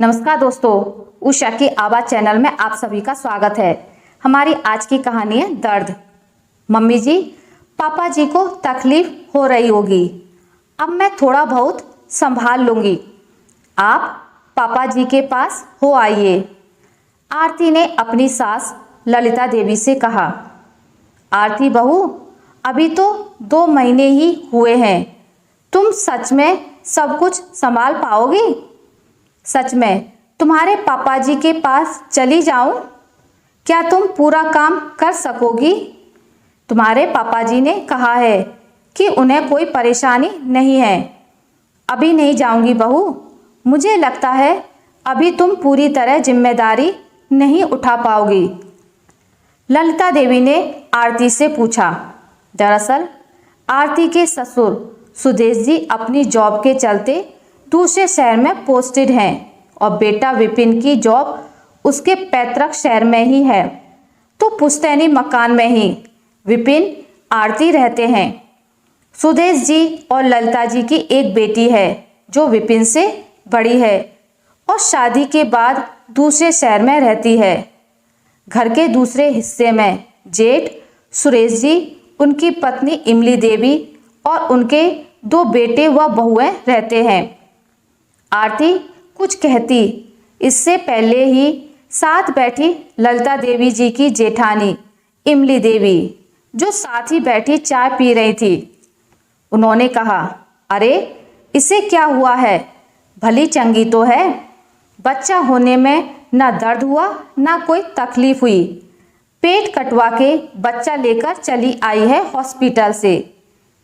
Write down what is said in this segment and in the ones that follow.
नमस्कार दोस्तों, उषा की आवाज़ चैनल में आप सभी का स्वागत है। हमारी आज की कहानी है दर्द। मम्मी जी, पापा जी को तकलीफ हो रही होगी, अब मैं थोड़ा बहुत संभाल लूँगी, आप पापा जी के पास हो आइए। आरती ने अपनी सास ललिता देवी से कहा। आरती बहू, अभी तो 2 महीने ही हुए हैं, तुम सच में सब कुछ संभाल पाओगी? सच में तुम्हारे पापा जी के पास चली जाऊं? क्या तुम पूरा काम कर सकोगी? तुम्हारे पापा जी ने कहा है कि उन्हें कोई परेशानी नहीं है। अभी नहीं जाऊंगी बहू, मुझे लगता है अभी तुम पूरी तरह जिम्मेदारी नहीं उठा पाओगी। ललिता देवी ने आरती से पूछा। दरअसल आरती के ससुर सुदेश जी अपनी जॉब के चलते दूसरे शहर में पोस्टेड हैं और बेटा विपिन की जॉब उसके पैतृक शहर में ही है, तो पुश्तैनी मकान में ही विपिन आरती रहते हैं। सुदेश जी और ललिता जी की एक बेटी है जो विपिन से बड़ी है और शादी के बाद दूसरे शहर में रहती है। घर के दूसरे हिस्से में जेठ सुरेश जी, उनकी पत्नी इमली देवी और उनके 2 बेटे व बहुएं रहते हैं। आरती कुछ कहती इससे पहले ही साथ बैठी ललिता देवी जी की जेठानी इमली देवी, जो साथ ही बैठी चाय पी रही थी, उन्होंने कहा, अरे इसे क्या हुआ है? भली चंगी तो है, बच्चा होने में ना दर्द हुआ ना कोई तकलीफ हुई, पेट कटवा के बच्चा लेकर चली आई है हॉस्पिटल से,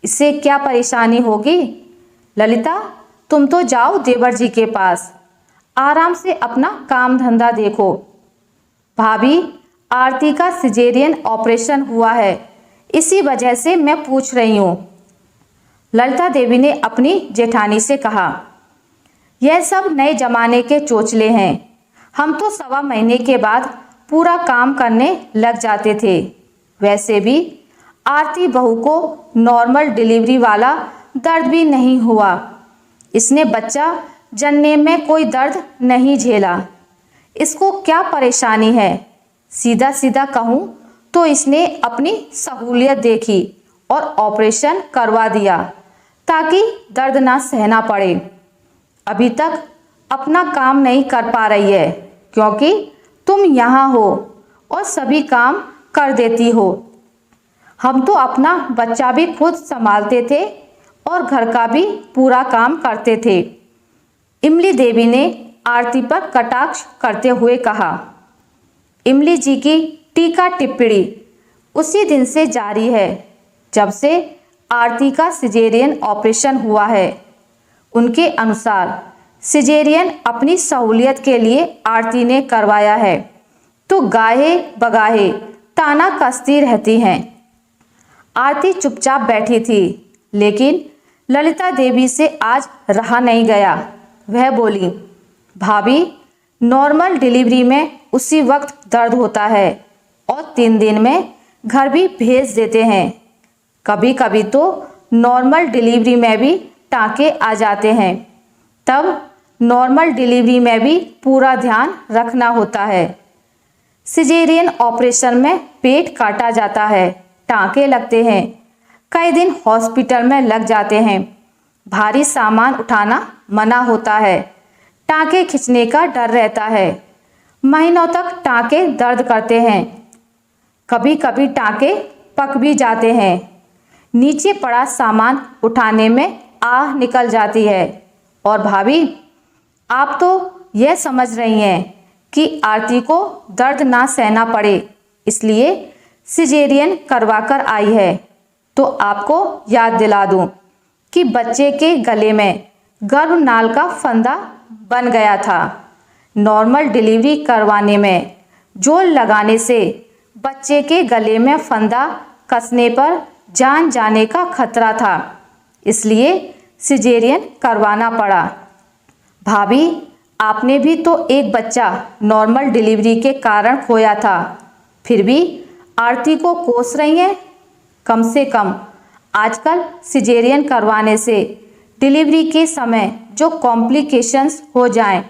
इसे क्या परेशानी होगी? ललिता, तुम तो जाओ देवर जी के पास, आराम से अपना काम धंधा देखो। भाभी, आरती का सिजेरियन ऑपरेशन हुआ है, इसी वजह से मैं पूछ रही हूँ। ललिता देवी ने अपनी जेठानी से कहा। यह सब नए जमाने के चोचले हैं, हम तो 1.25 महीने के बाद पूरा काम करने लग जाते थे। वैसे भी आरती बहू को नॉर्मल डिलीवरी वाला दर्द भी नहीं हुआ, इसने बच्चा जनने में कोई दर्द नहीं झेला, इसको क्या परेशानी है? सीधा सीधा कहूँ तो इसने अपनी सहूलियत देखी और ऑपरेशन करवा दिया ताकि दर्द ना सहना पड़े। अभी तक अपना काम नहीं कर पा रही है क्योंकि तुम यहाँ हो और सभी काम कर देती हो। हम तो अपना बच्चा भी खुद संभालते थे और घर का भी पूरा काम करते थे। इमली देवी ने आरती पर कटाक्ष करते हुए कहा। इमली जी की टीका टिप्पणी उसी दिन से जारी है जब से आरती का सिजेरियन ऑपरेशन हुआ है। उनके अनुसार सिजेरियन अपनी सहूलियत के लिए आरती ने करवाया है, तो गाहे बगाहे ताना कसती रहती हैं। आरती चुपचाप बैठी थी, लेकिन ललिता देवी से आज रहा नहीं गया। वह बोली, भाभी, नॉर्मल डिलीवरी में उसी वक्त दर्द होता है और 3 दिन में घर भी भेज देते हैं। कभी कभी तो नॉर्मल डिलीवरी में भी टाँके आ जाते हैं, तब नॉर्मल डिलीवरी में भी पूरा ध्यान रखना होता है। सिजेरियन ऑपरेशन में पेट काटा जाता है, टाँके लगते हैं, कई दिन हॉस्पिटल में लग जाते हैं, भारी सामान उठाना मना होता है, टाँके खींचने का डर रहता है, महीनों तक टाँके दर्द करते हैं, कभी कभी टाँके पक भी जाते हैं, नीचे पड़ा सामान उठाने में आह निकल जाती है। और भाभी, आप तो यह समझ रही हैं कि आरती को दर्द ना सहना पड़े, इसलिए सिजेरियन करवा कर आई है, तो आपको याद दिला दूं कि बच्चे के गले में गर्भनाल का फंदा बन गया था। नॉर्मल डिलीवरी करवाने में जोर लगाने से बच्चे के गले में फंदा कसने पर जान जाने का खतरा था, इसलिए सिजेरियन करवाना पड़ा। भाभी, आपने भी तो एक बच्चा नॉर्मल डिलीवरी के कारण खोया था, फिर भी आरती को कोस रही हैं। कम से कम आजकल सिजेरियन करवाने से डिलीवरी के समय जो कॉम्प्लिकेशंस हो जाएं,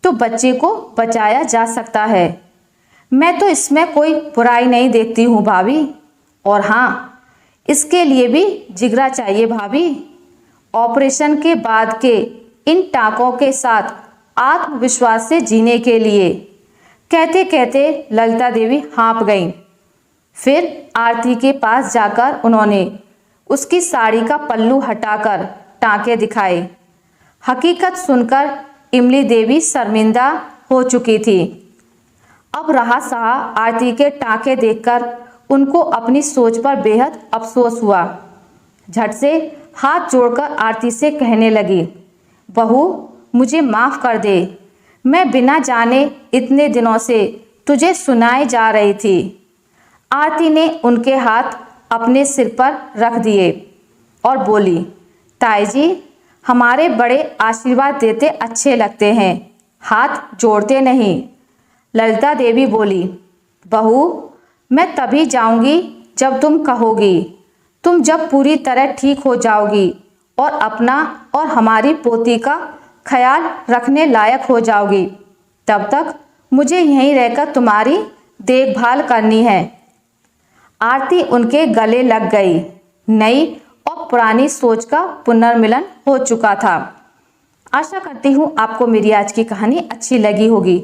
तो बच्चे को बचाया जा सकता है। मैं तो इसमें कोई बुराई नहीं देखती हूँ भाभी। और हाँ, इसके लिए भी जिगरा चाहिए भाभी। ऑपरेशन के बाद के इन टाँकों के साथ आत्मविश्वास से जीने के लिए। कहते कहते ललिता देवी हाँप गईं। फिर आरती के पास जाकर उन्होंने उसकी साड़ी का पल्लू हटाकर टाँके दिखाए। हकीकत सुनकर इमली देवी शर्मिंदा हो चुकी थी। अब रहा सहा आरती के टाँके देखकर उनको अपनी सोच पर बेहद अफसोस हुआ। झट से हाथ जोड़कर आरती से कहने लगी, बहू मुझे माफ़ कर दे। मैं बिना जाने इतने दिनों से तुझे सुनाए जा रही थी। आरती ने उनके हाथ अपने सिर पर रख दिए और बोली, ताई जी हमारे बड़े आशीर्वाद देते अच्छे लगते हैं, हाथ जोड़ते नहीं। ललिता देवी बोली, बहू मैं तभी जाऊंगी जब तुम कहोगी। तुम जब पूरी तरह ठीक हो जाओगी और अपना और हमारी पोती का ख्याल रखने लायक हो जाओगी, तब तक मुझे यहीं रहकर तुम्हारी देखभाल करनी है। आरती उनके गले लग गई। नई और पुरानी सोच का पुनर्मिलन हो चुका था। आशा करती हूँ आपको मेरी आज की कहानी अच्छी लगी होगी।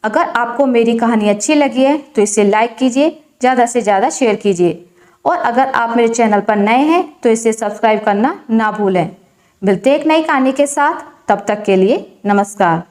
अगर आपको मेरी कहानी अच्छी लगी है तो इसे लाइक कीजिए, ज़्यादा से ज़्यादा शेयर कीजिए और अगर आप मेरे चैनल पर नए हैं तो इसे सब्सक्राइब करना ना भूलें। मिलते एक नई कहानी के साथ, तब तक के लिए नमस्कार।